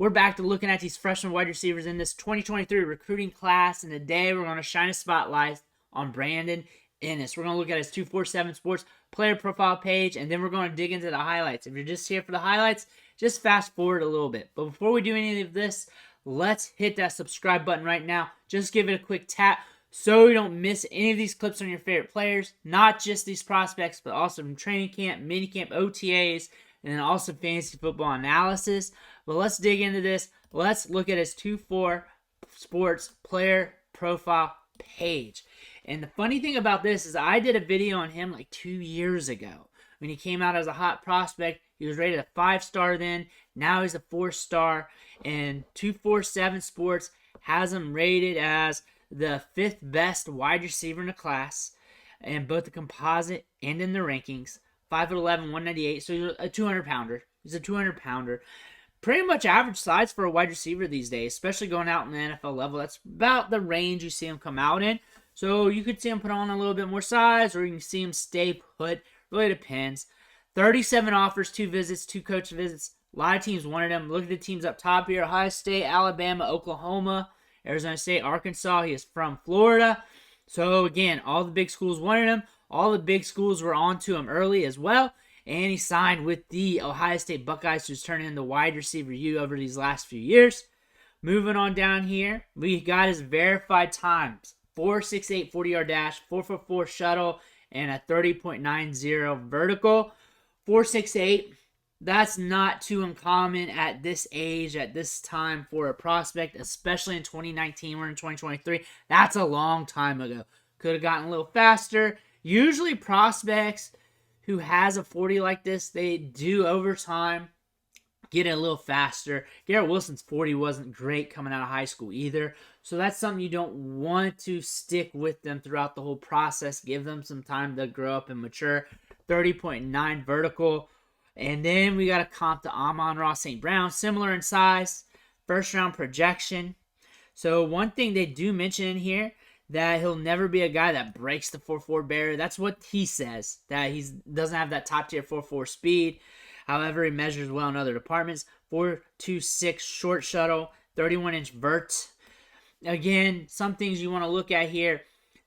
We're back to looking at these freshman wide receivers in this 2023 recruiting class, and today we're going to shine a spotlight on Brandon Innis. We're going to look at his 247 Sports player profile page, and then we're going to dig into the highlights. If you're just here for the highlights, just fast forward a little bit. But before we do any of this, let's hit that subscribe button right now. Just give it a quick tap so you don't miss any of these clips on your favorite players, not just these prospects, but also from training camp, minicamp, OTAs, and then also fantasy football analysis. But let's dig into this. Let's look at his 2-4 Sports player profile page. And the funny thing about this is I did a video on him like 2 years ago. When he came out as a hot prospect, he was rated a 5-star then. Now he's a 4-star. And 247 Sports has him rated as the 5th best wide receiver in the class in both the composite and in the rankings. 5'11", 198, so he's a 200-pounder. He's a 200-pounder. Pretty much average size for a wide receiver these days, especially going out in the NFL level. That's about the range you see him come out in. So you could see him put on a little bit more size, or you can see him stay put. Really depends. 37 offers, 2 visits, 2 coach visits. A lot of teams wanted him. Look at the teams up top here. Ohio State, Alabama, Oklahoma, Arizona State, Arkansas. He is from Florida. So, again, all the big schools wanted him. All the big schools were on to him early as well. And he signed with the Ohio State Buckeyes, who's turning into wide receiver U over these last few years. Moving on down here, we got his verified times. 4.68 40-yard dash, 4.44 shuttle, and a 30.90 vertical. 4.68. That's not too uncommon at this age, at this time for a prospect, especially in 2019. We're in 2023. That's a long time ago. Could have gotten a little faster. Usually prospects who has a 40 like this, they do over time get it a little faster. Garrett Wilson's 40 wasn't great coming out of high school either. So that's something you don't want to stick with them throughout the whole process. Give them some time to grow up and mature. 30.9 vertical. And then we got a comp to Amon-Ra St. Brown, similar in size, first round projection. So one thing they do mention in here, that he'll never be a guy that breaks the 4.4 barrier. That's what he says, that he doesn't have that top tier 4.4 speed. However, he measures well in other departments. 4.26 short shuttle, 31-inch vert. Again, some things you want to look at here.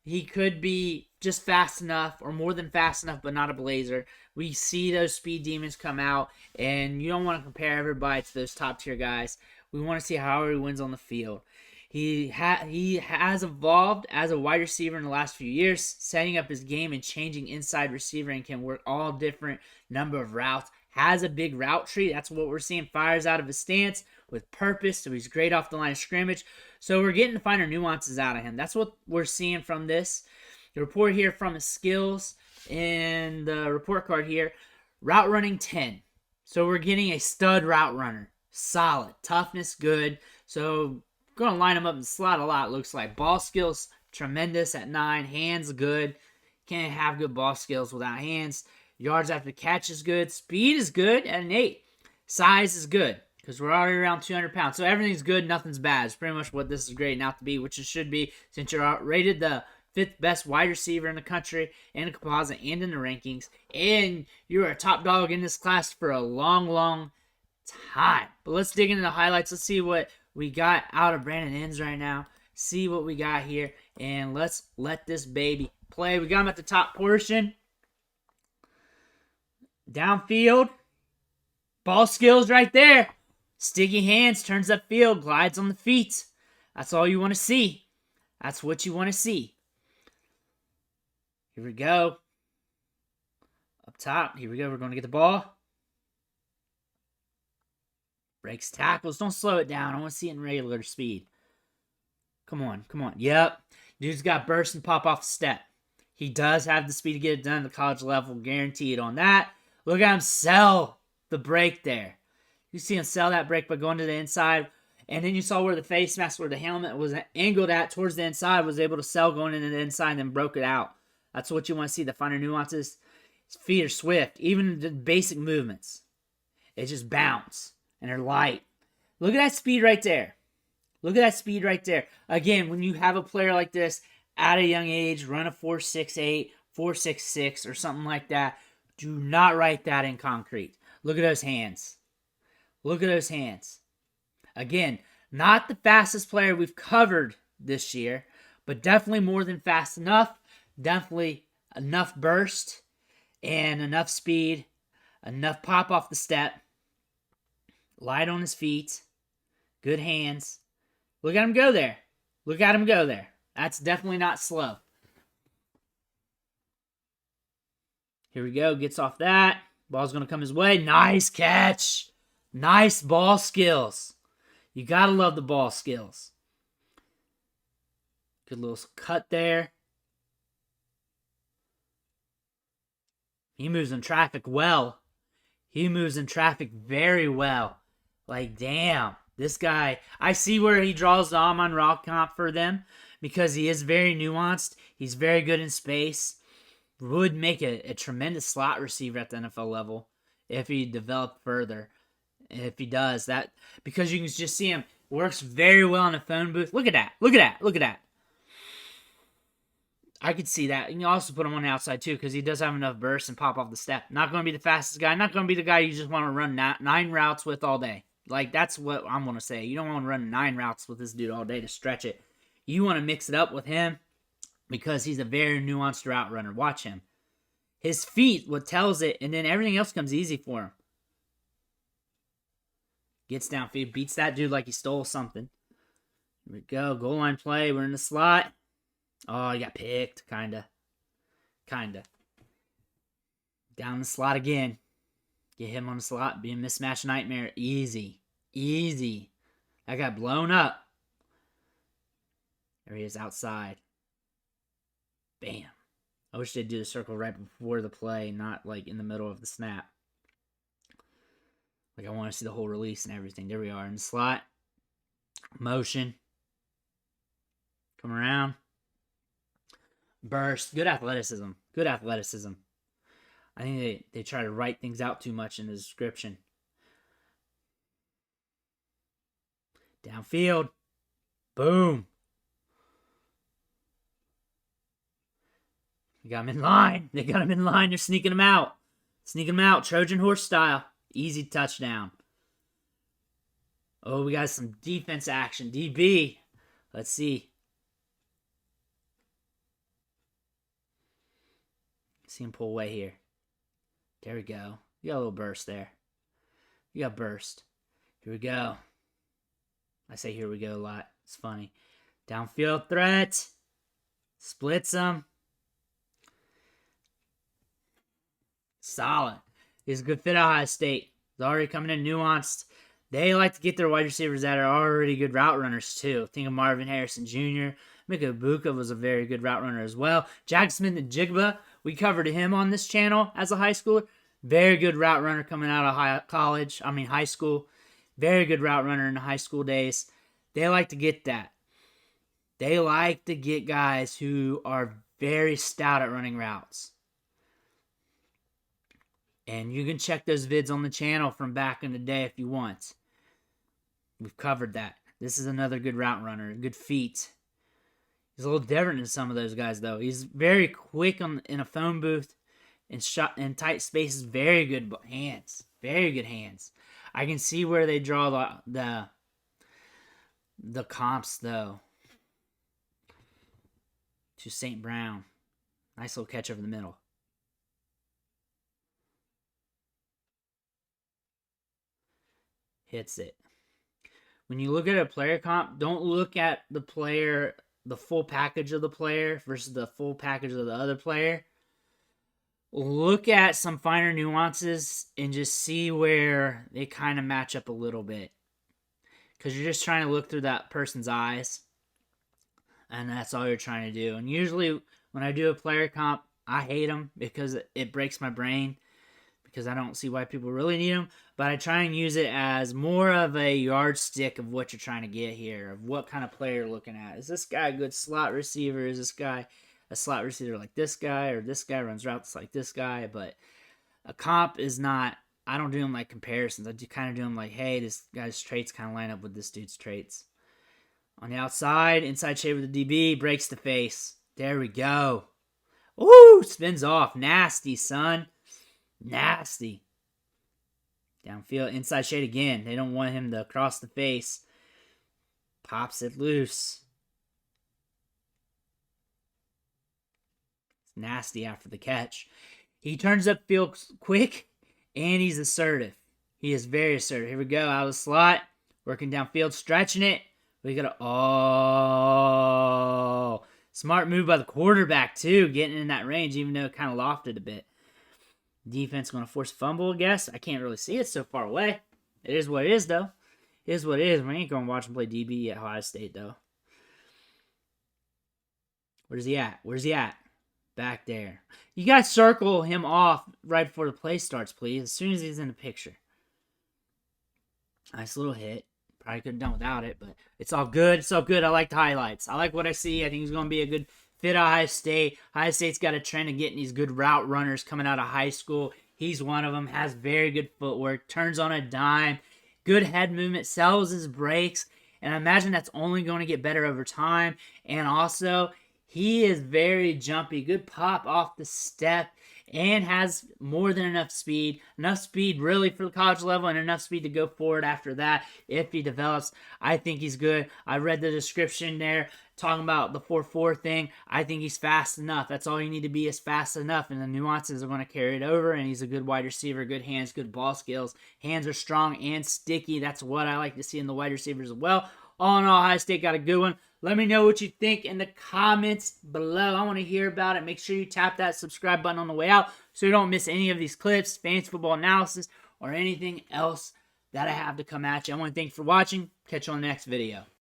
He could be just fast enough or more than fast enough, but not a blazer. We see those speed demons come out, and you don't want to compare everybody to those top-tier guys. We want to see how he wins on the field. He has evolved as a wide receiver in the last few years, setting up his game and changing inside receiver, and can work all different number of routes. Has a big route tree. That's what we're seeing. Fires out of his stance with purpose, so he's great off the line of scrimmage. So we're getting to finer nuances out of him. That's what we're seeing from this. The report here from his skills in the report card here, route running 10. So we're getting a stud route runner. Solid. Toughness, good. So going to line him up in the slot a lot, looks like. Ball skills, tremendous at 9. Hands, good. Can't have good ball skills without hands. Yards after the catch is good. Speed is good at an 8. Size is good, because we're already around 200 pounds. So everything's good, nothing's bad. It's pretty much what this is grading out to be, which it should be, since you're rated the 5th best wide receiver in the country, in the composite, and in the rankings. And you're a top dog in this class for a long, long time. But let's dig into the highlights. Let's see what we got out of Brandon Innis right now. See what we got here. And let's let this baby play. We got him at the top portion. Downfield. Ball skills right there. Sticky hands, turns upfield, glides on the feet. That's all you want to see. That's what you want to see. Here we go. Up top. Here we go. We're going to get the ball. Breaks tackles. Don't slow it down. I want to see it in regular speed. Come on. Come on. Yep. Dude's got burst and pop off the step. He does have the speed to get it done at the college level. Guaranteed on that. Look at him sell the break there. You see him sell that break by going to the inside. And then you saw where the face mask, where the helmet was angled at towards the inside, was able to sell going into the inside and then broke it out. That's what you want to see, the finer nuances. His feet are swift. Even the basic movements. They just bounce. And they're light. Look at that speed right there. Look at that speed right there. Again, when you have a player like this at a young age, run a 4.68, 4.66, or something like that, do not write that in concrete. Look at those hands. Look at those hands. Again, not the fastest player we've covered this year, but definitely more than fast enough. Definitely enough burst and enough speed, enough pop off the step, light on his feet, good hands. Look at him go there. Look at him go there. That's definitely not slow. Here we go. Gets off that. Ball's going to come his way. Nice catch. Nice ball skills. You got to love the ball skills. Good little cut there. He moves in traffic well. He moves in traffic very well. Like, damn. This guy, I see where he draws the Amon-Ra comp for them because he is very nuanced. He's very good in space. Would make a tremendous slot receiver at the NFL level if he developed further. If he does that, because you can just see him works very well in a phone booth. Look at that. Look at that. Look at that. I could see that. You can also put him on the outside too because he does have enough burst and pop off the step. Not going to be the fastest guy. Not going to be the guy you just want to run 9 routes with all day. Like, that's what I'm going to say. You don't want to run 9 routes with this dude all day to stretch it. You want to mix it up with him because he's a very nuanced route runner. Watch him. His feet, what tells it, and then everything else comes easy for him. Gets downfield, beats that dude like he stole something. Here we go, goal line play. We're in the slot. Oh, he got picked, kinda. Down the slot again. Get him on the slot, be a mismatch nightmare. Easy. That got blown up. There he is outside. Bam. I wish they'd do the circle right before the play, not like in the middle of the snap. Like, I want to see the whole release and everything. There we are in the slot. Motion. Come around. Burst. Good athleticism. I think they try to write things out too much in the description. Downfield. Boom. They got him in line. They're sneaking him out. Trojan horse style. Easy touchdown. Oh, we got some defense action. DB. Let's see. See him pull away here. There we go. You got a little burst there. You got burst. Here we go. I say here we go a lot. It's funny. Downfield threat. Splits him. Solid. He's a good fit at Ohio State. He's already coming in nuanced. They like to get their wide receivers that are already good route runners, too. Think of Marvin Harrison Jr. Mika Ibuka was a very good route runner as well. Jack Smith and Jigba, we covered him on this channel as a high schooler. Very good route runner coming out of high school. Very good route runner in the high school days. They like to get that. They like to get guys who are very stout at running routes. And you can check those vids on the channel from back in the day if you want. We've covered that. This is another good route runner. Good feet. He's a little different than some of those guys, though. He's very quick in a phone booth and shot in tight spaces. Very good hands. Very good hands. I can see where they draw the comps, though. To St. Brown. Nice little catch over the middle. Hits it. When you look at a player comp, don't look at the player, the full package of the player versus the full package of the other player. Look at some finer nuances and just see where they kind of match up a little bit. Because you're just trying to look through that person's eyes. And that's all you're trying to do. And usually when I do a player comp, I hate them because it breaks my brain. Because I don't see why people really need them. But I try and use it as more of a yardstick of what you're trying to get here. Of what kind of player you're looking at. Is this guy a good slot receiver? Is this guy a slot receiver like this guy? Or this guy runs routes like this guy? But a comp is not... I don't do them like comparisons. I kind of do them like, hey, this guy's traits kind of line up with this dude's traits. On the outside, inside shade with the DB. Breaks the face. There we go. Ooh! Spins off. Nasty, son. Nasty. Downfield, inside shade again. They don't want him to cross the face. Pops it loose. It's nasty after the catch. He turns upfield quick, and he's assertive. He is very assertive. Here we go, out of the slot. Working downfield, stretching it. We got smart move by the quarterback, too, getting in that range, even though it kind of lofted a bit. Defense going to force a fumble, I guess. I can't really see it so far away. It is what it is, though. It is what it is. We ain't going to watch him play DB at Ohio State, though. Where's he at? Where's he at? Back there. You got to circle him off right before the play starts, please, as soon as he's in the picture. Nice little hit. Probably could have done without it, but it's all good. It's all good. I like the highlights. I like what I see. I think he's going to be a good fit at Ohio State. Ohio State's got a trend of getting these good route runners coming out of high school. He's one of them. Has very good footwork. Turns on a dime. Good head movement. Sells his breaks. And I imagine that's only going to get better over time. And also, he is very jumpy. Good pop off the step. And has more than enough speed. Enough speed really for the college level, and enough speed to go forward after that if he develops. I think he's good. I read the description there talking about the 4.4 thing. I think he's fast enough. That's all you need to be, is fast enough, and the nuances are going to carry it over. And he's a good wide receiver, good hands, good ball skills. Hands are strong and sticky. That's what I like to see in the wide receivers as well. All in all, Ohio State got a good one. Let me know what you think in the comments below. I want to hear about it. Make sure you tap that subscribe button on the way out so you don't miss any of these clips, fantasy football analysis, or anything else that I have to come at you. I want to thank you for watching. Catch you on the next video.